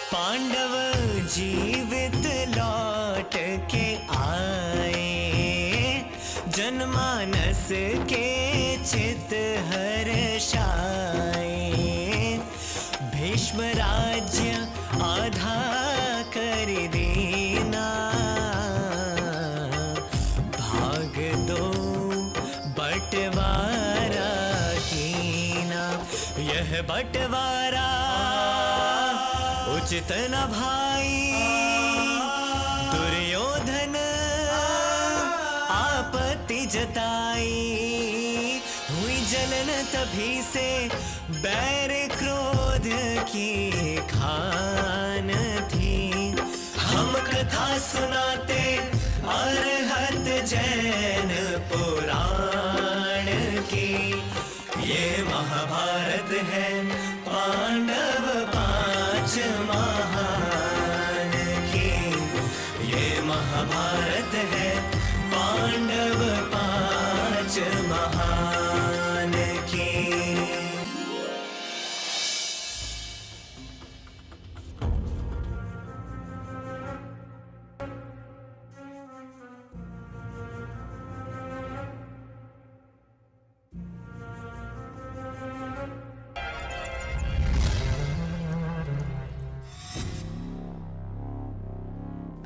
पांडव जीवित लौट के आए, जनमानस के चित हर्षाए। भीष्म राज्य आधा कर देना, भाग दो बंटवारा कीना। यह बंटवारा उचित न भाई, दुर्योधन आपत्ति जताई। हुई जलन तभी से बैर क्रोध की खान थी। हम कथा सुनाते अरहत जैन पुराण की। ये महाभारत है पांडव पांच महान की। ये महाभारत है पांडव पांच महान की।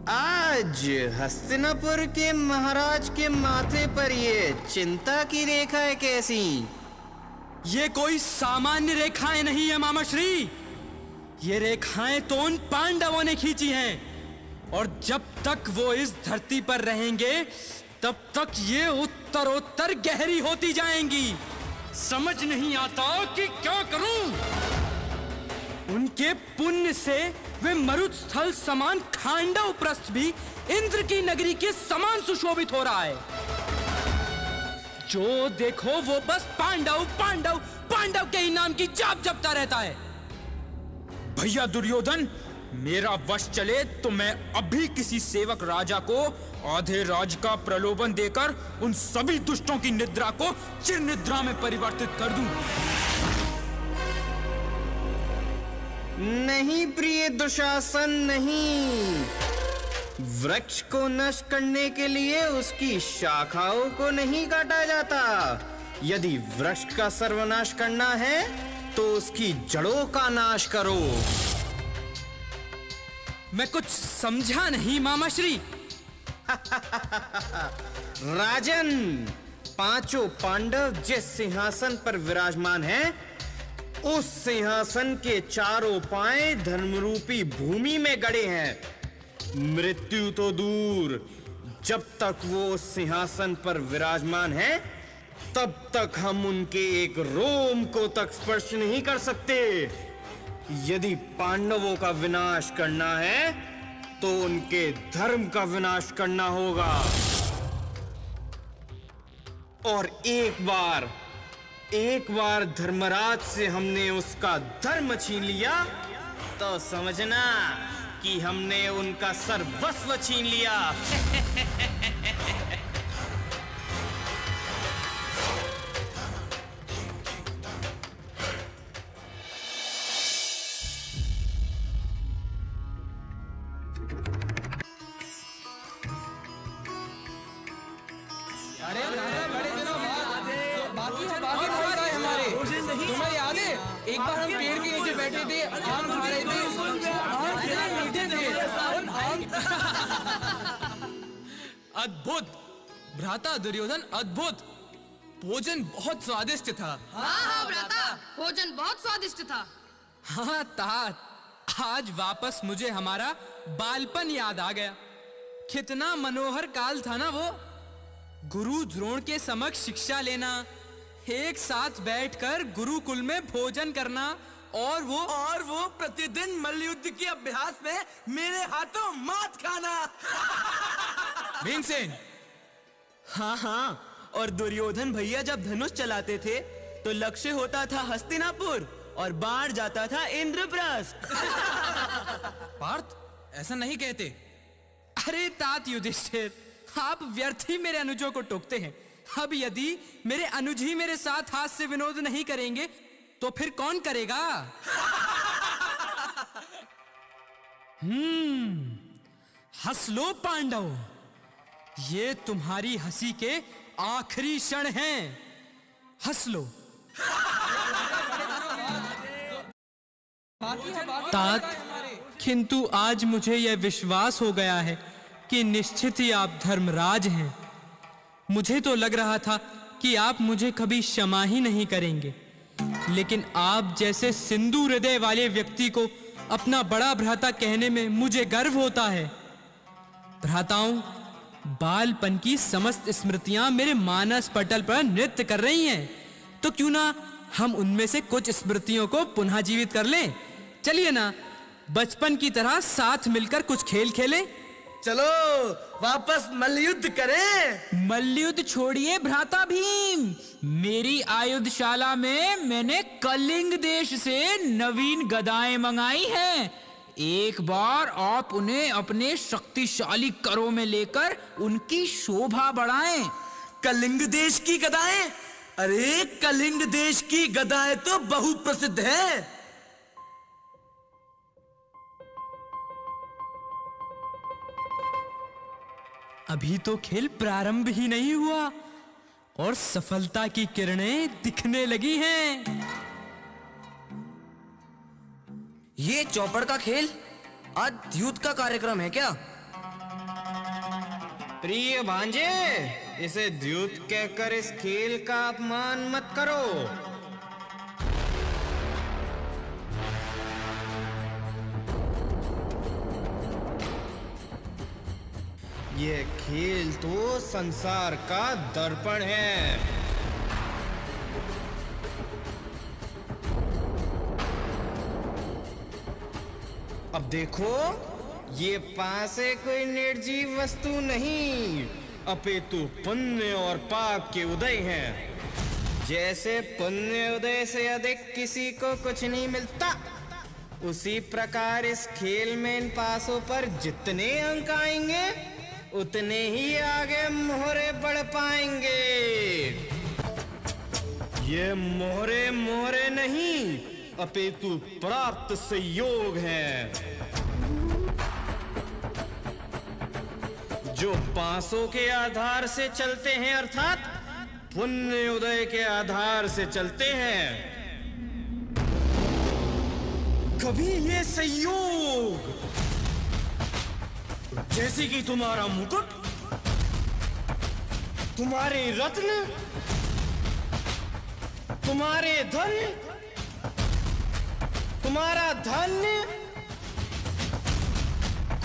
आज हस्तिनापुर के महाराज के माथे पर ये चिंता की रेखा है कैसी? ये कोई सामान्य रेखाएं नहीं है मामाश्री। ये रेखाएं तो उन पांडवों ने खींची हैं, और जब तक वो इस धरती पर रहेंगे तब तक ये उत्तरोत्तर गहरी होती जाएंगी। समझ नहीं आता कि क्या करूं। उनके पुण्य से वे मरुत स्थल समान खांडव प्रस्थ भी इंद्र की नगरी के समान सुशोभित हो रहा है। जो देखो वो बस पांडव पांडव पांडव के ही नाम की जाप जपता रहता है। भैया दुर्योधन, मेरा वश चले तो मैं अभी किसी सेवक राजा को आधे राज का प्रलोभन देकर उन सभी दुष्टों की निद्रा को चिर निद्रा में परिवर्तित कर दूं। नहीं प्रिय दुशासन, नहीं। वृक्ष को नष्ट करने के लिए उसकी शाखाओं को नहीं काटा जाता। यदि वृक्ष का सर्वनाश करना है तो उसकी जड़ों का नाश करो। मैं कुछ समझा नहीं मामाश्री। राजन, पांचों पांडव जिस सिंहासन पर विराजमान हैं, उस सिंहासन के चारों पांव धर्मरूपी भूमि में गड़े हैं। मृत्यु तो दूर, जब तक वो उस सिंहासन पर विराजमान हैं, तब तक हम उनके एक रोम को तक स्पर्श नहीं कर सकते। यदि पांडवों का विनाश करना है तो उनके धर्म का विनाश करना होगा। और एक बार धर्मराज से हमने उसका धर्म छीन लिया तो समझना कि हमने उनका सर्वस्व छीन लिया। तुम्हें याद है एक बार हम पेड़ के नीचे बैठे थे, आम खा रहे थे, अद्भुत भ्राता दुर्योधन, अद्भुत। भोजन बहुत स्वादिष्ट था। हाँ भ्राता, भोजन बहुत स्वादिष्ट था। हाँ तात, आज वापस मुझे हमारा बालपन याद आ गया। कितना मनोहर काल था ना वो। गुरु द्रोण के समक्ष शिक्षा लेना, एक साथ बैठकर गुरुकुल में भोजन करना, और वो प्रतिदिन मल्लयुद्ध के अभ्यास में मेरे हाथों मात खाना। भीमसेन। हाँ, और दुर्योधन भैया जब धनुष चलाते थे तो लक्ष्य होता था हस्तिनापुर और बाढ़ जाता था इंद्रप्रस्थ। पार्थ, ऐसा नहीं कहते। अरे तात युधिष्ठिर, आप व्यर्थ ही मेरे अनुजों को टोकते हैं। अब यदि मेरे अनुज ही मेरे साथ हास्य विनोद नहीं करेंगे तो फिर कौन करेगा? हंस लो पांडव, ये तुम्हारी हंसी के आखिरी क्षण हैं। हंस लो। तात, किंतु आज मुझे यह विश्वास हो गया है कि निश्चित ही आप धर्मराज हैं। मुझे तो लग रहा था कि आप मुझे कभी क्षमा ही नहीं करेंगे, लेकिन आप जैसे सिंधु हृदय वाले व्यक्ति को अपना बड़ा भ्राता कहने में मुझे गर्व होता है। भ्राताओं, बालपन की समस्त स्मृतियां मेरे मानस पटल पर नृत्य कर रही हैं, तो क्यों ना हम उनमें से कुछ स्मृतियों को पुनः जीवित कर लें। चलिए ना, बचपन की तरह साथ मिलकर कुछ खेल खेलें। चलो वापस मल्लयुद्ध करें। मल्लयुद्ध छोड़िए भ्राता भीम, मेरी आयुधशाला में मैंने कलिंग देश से नवीन गदाएं मंगाई हैं। एक बार आप उन्हें अपने शक्तिशाली करों में लेकर उनकी शोभा बढ़ाएं। कलिंग देश की गदाएं? अरे कलिंग देश की गदाएं तो बहुत प्रसिद्ध है। अभी तो खेल प्रारंभ ही नहीं हुआ और सफलता की किरणें दिखने लगी हैं। ये चौपड़ का खेल आज द्यूत का कार्यक्रम है क्या? प्रिय भांजे, इसे द्यूत कहकर इस खेल का अपमान मत करो। ये खेल तो संसार का दर्पण है। अब देखो, ये पासे कोई निर्जीव वस्तु नहीं, अपितु पुण्य और पाप के उदय हैं। जैसे पुण्य उदय से अधिक किसी को कुछ नहीं मिलता, उसी प्रकार इस खेल में इन पासों पर जितने अंक आएंगे उतने ही आगे मोहरे बढ़ पाएंगे। ये मोहरे मोहरे नहीं, अपितु प्राप्त संयोग है। जो पासों के आधार से चलते हैं, अर्थात पुण्य उदय के आधार से चलते हैं, कभी ये संयोग जैसे कि तुम्हारा मुकुट, तुम्हारे रत्न, तुम्हारे धन, तुम्हारा धन्य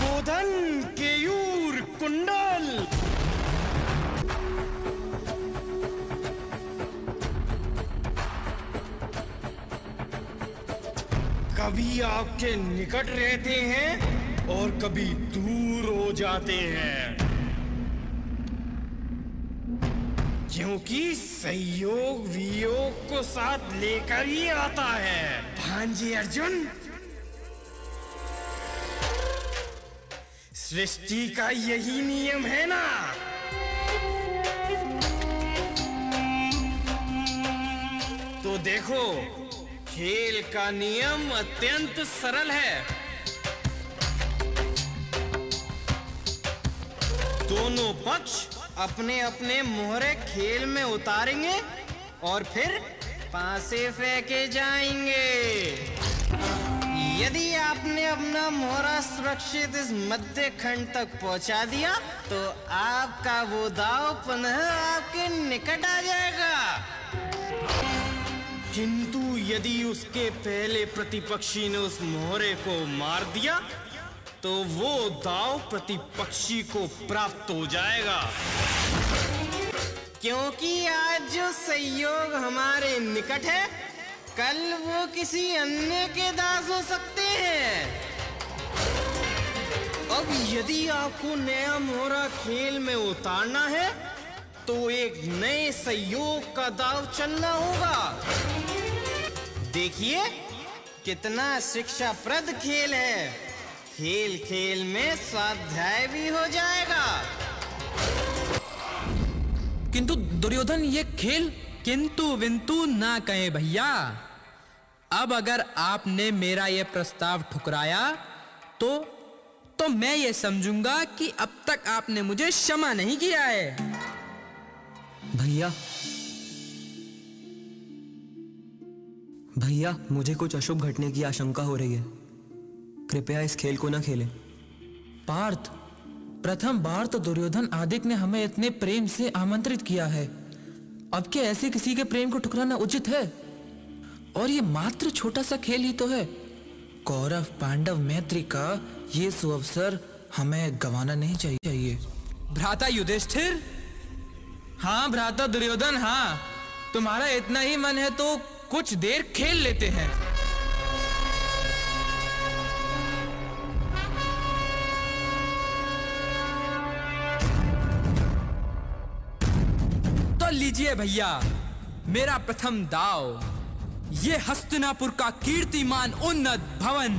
गोधन, केयूर, कुंडल, कभी आपके निकट रहते हैं और कभी दूर हो जाते हैं, क्योंकि संयोग वियोग को साथ लेकर ही आता है। भांजे अर्जुन, सृष्टि का यही नियम है ना। तो देखो, खेल का नियम अत्यंत सरल है। दोनों पक्ष अपने अपने मोहरे खेल में उतारेंगे और फिर पासे फेंके जाएंगे। यदि आपने अपना मोहरा सुरक्षित इस मध्य खंड तक पहुंचा दिया तो आपका वो दाव पुनः आपके निकट आ जाएगा। किंतु यदि उसके पहले प्रतिपक्षी ने उस मोहरे को मार दिया तो वो दाव प्रतिपक्षी को प्राप्त हो जाएगा। क्योंकि आज जो संयोग हमारे निकट है, कल वो किसी अन्य के दास हो सकते हैं। अब यदि आपको नया मोहरा खेल में उतारना है तो एक नए संयोग का दाव चलना होगा। देखिए कितना शिक्षाप्रद खेल है। खेल खेल में स्वाध्याय भी हो जाएगा। किंतु दुर्योधन, ये खेल किंतु विंतु ना कहे भैया। अब अगर आपने मेरा यह प्रस्ताव ठुकराया तो तो मैं ये समझूंगा कि अब तक आपने मुझे क्षमा नहीं किया है। भैया, भैया, मुझे कुछ अशुभ घटने की आशंका हो रही है। कृपया इस खेल को न खेलें। पार्थ, प्रथम बार तो दुर्योधन आदित्य ने हमें इतने प्रेम से आमंत्रित किया है। अब क्या ऐसे किसी के प्रेम को ठुकराना उचित है? और ये मात्र छोटा सा खेल ही तो है। कौरव पांडव मैत्री का ये सुअवसर हमें गंवाना नहीं चाहिए। भ्राता युधिष्ठिर। हाँ भ्राता दुर्योधन, हाँ, तुम्हारा इतना ही मन है तो कुछ देर खेल लेते हैं। तो लीजिए भैया, मेरा प्रथम दाव, ये हस्तिनापुर का कीर्तिमान उन्नत भवन।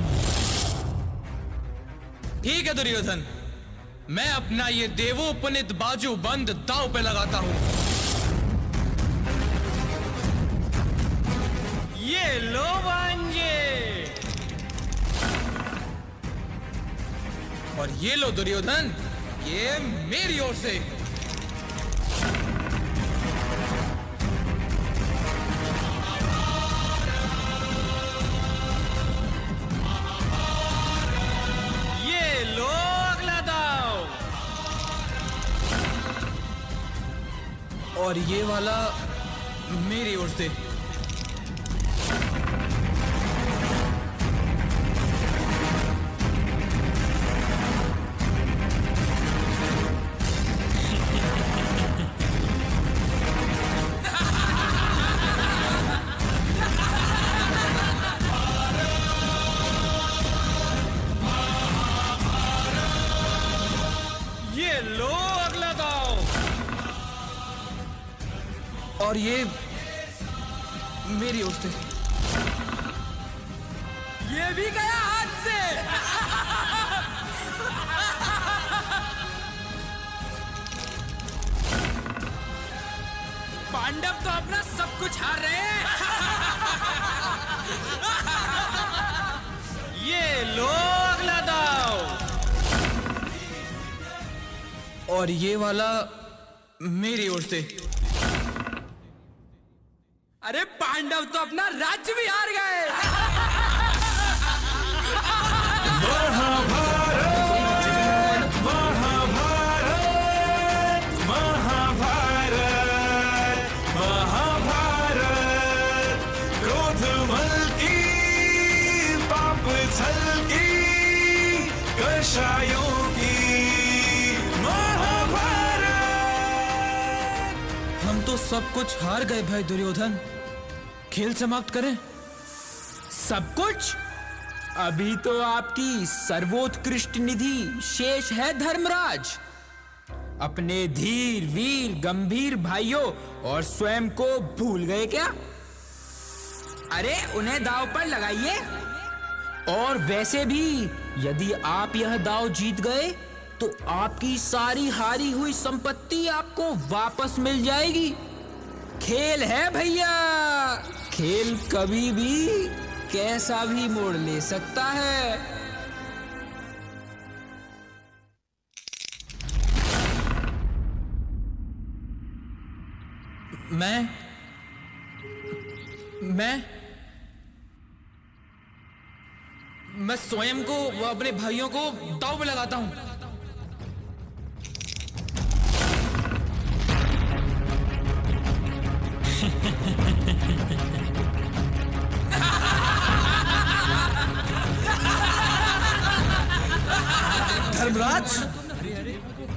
ठीक है दुर्योधन, मैं अपना ये देवोपनीत बाजू बंद दाव पे लगाता हूं। ये लो भांजे। और ये लो दुर्योधन, ये मेरी ओर से। ये लो अगला दाव। और ये वाला मेरी ओर से। ये लो अगला दाव। और ये मेरी ओर से। ये भी गया हाथ से। पांडव तो अपना सब कुछ हार रहे हैं। ये लो अगला दाव। और ये वाला मेरी ओर से। अरे पांडव तो अपना राज्य भी हार गए। हम तो सब कुछ हार गए भाई दुर्योधन। खेल समाप्त करें। सब कुछ? अभी तो आपकी सर्वोत्कृष्ट निधि शेष है धर्मराज। अपने धीर वीर गंभीर भाइयों और स्वयं को भूल गए क्या? अरे उन्हें दांव पर लगाइए। और वैसे भी यदि आप यह दांव जीत गए तो आपकी सारी हारी हुई संपत्ति आपको वापस मिल जाएगी। खेल है भैया, खेल कभी भी कैसा भी मोड़ ले सकता है। मैं स्वयं को व अपने भाइयों को दांव पे लगाता हूं। धर्मराज,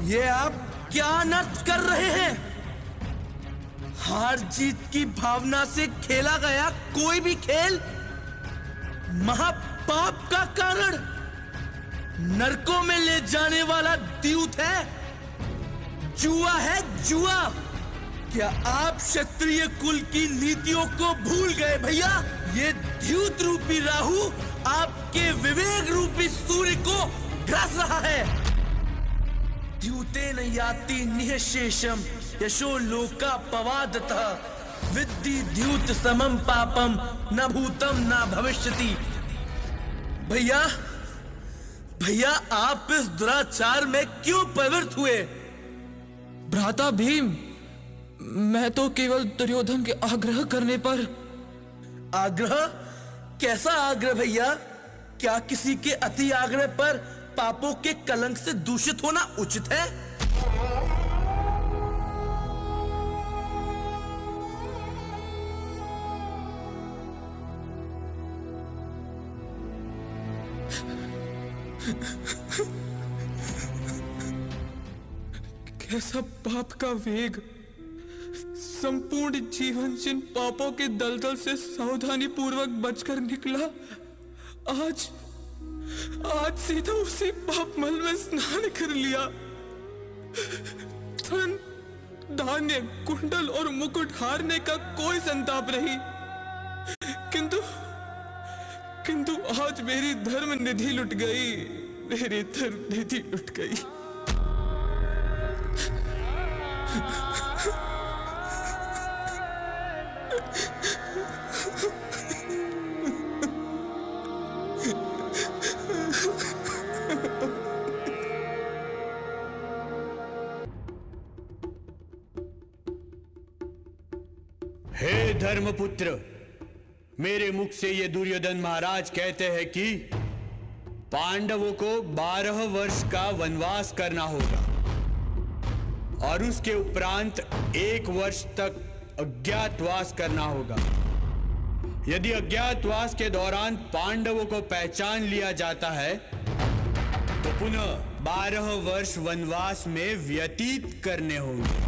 ये आप क्या अनर्थ कर रहे हैं? हार जीत की भावना से खेला गया कोई भी खेल महापाप का कारण, नरकों में ले जाने वाला द्यूत है, जुआ है जुआ। क्या आप क्षत्रिय कुल की नीतियों को भूल गए भैया? ये द्यूत रूपी राहु आपके विवेक रूपी सूर्य को ग्रास रहा है। द्यूतेन याति निःशेषम यशो लोका पवादतः विद्धि द्यूत समम पापम न भूतम न भविष्यति। भैया, भैया आप इस दुराचार में क्यों प्रवृत्त हुए? भ्राता भीम, मैं तो केवल दुर्योधन के आग्रह करने पर। आग्रह? कैसा आग्रह भैया? क्या किसी के अति आग्रह पर पापों के कलंक से दूषित होना उचित है? कैसा पाप का वेग! संपूर्ण जीवन जिन पापों के दलदल से सावधानी पूर्वक बचकर निकला, आज सीधा उसी पाप मल में स्नान कर लिया। धन, धान्य, कुंडल और मुकुट हारने का कोई संताप नहीं, किंतु आज मेरी धर्म निधि लुट गई, मेरी धर्म निधि लुट गई। हे धर्मपुत्र, मेरे मुख से ये दुर्योधन महाराज कहते हैं कि पांडवों को 12 वर्ष का वनवास करना होगा और उसके उपरांत 1 वर्ष तक अज्ञातवास करना होगा। यदि अज्ञातवास के दौरान पांडवों को पहचान लिया जाता है तो पुनः 12 वर्ष वनवास में व्यतीत करने होंगे।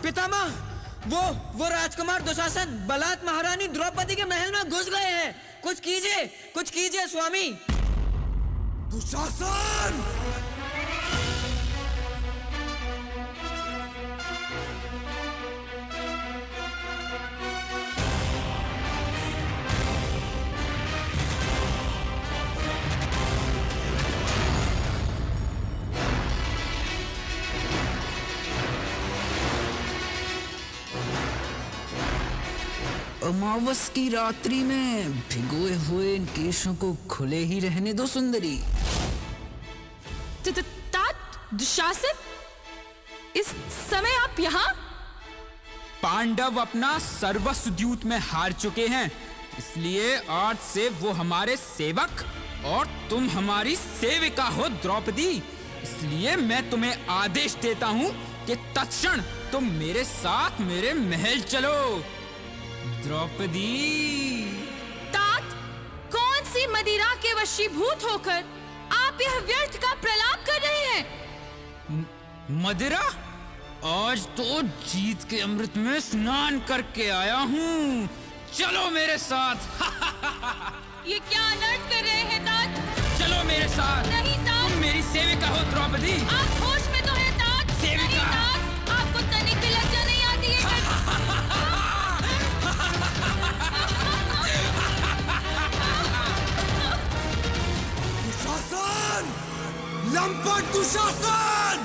पितामह, वो राजकुमार दुशासन बलात् महारानी द्रौपदी के महल में घुस गए हैं। कुछ कीजिए स्वामी। दुशासन! अमावस की रात्रि में भिगोए हुए इन केशों को खुले ही रहने दो सुंदरी। दुशासन, इस समय आप यहाँ? पांडव अपना सर्वस्व द्यूत में हार चुके हैं, इसलिए आज से वो हमारे सेवक और तुम हमारी सेविका हो द्रौपदी। इसलिए मैं तुम्हें आदेश देता हूँ कि तत्क्षण तुम मेरे साथ मेरे महल चलो। द्रौपदी। तात, कौन सी मदिरा के वशीभूत होकर आप यह व्यर्थ का प्रलाप कर रहे हैं? मदिरा? आज तो जीत के अमृत में स्नान करके आया हूँ, चलो मेरे साथ। ये क्या अनर्थ कर रहे हैं तात? चलो मेरे साथ। नहीं तात, तुम मेरी सेविका हो द्रौपदी। आप होश में तो हैं तात? सेविका। नहीं तात, आपको तनिक भी लज्जा नहीं आती है? दुशासन! लंपट दुशासन!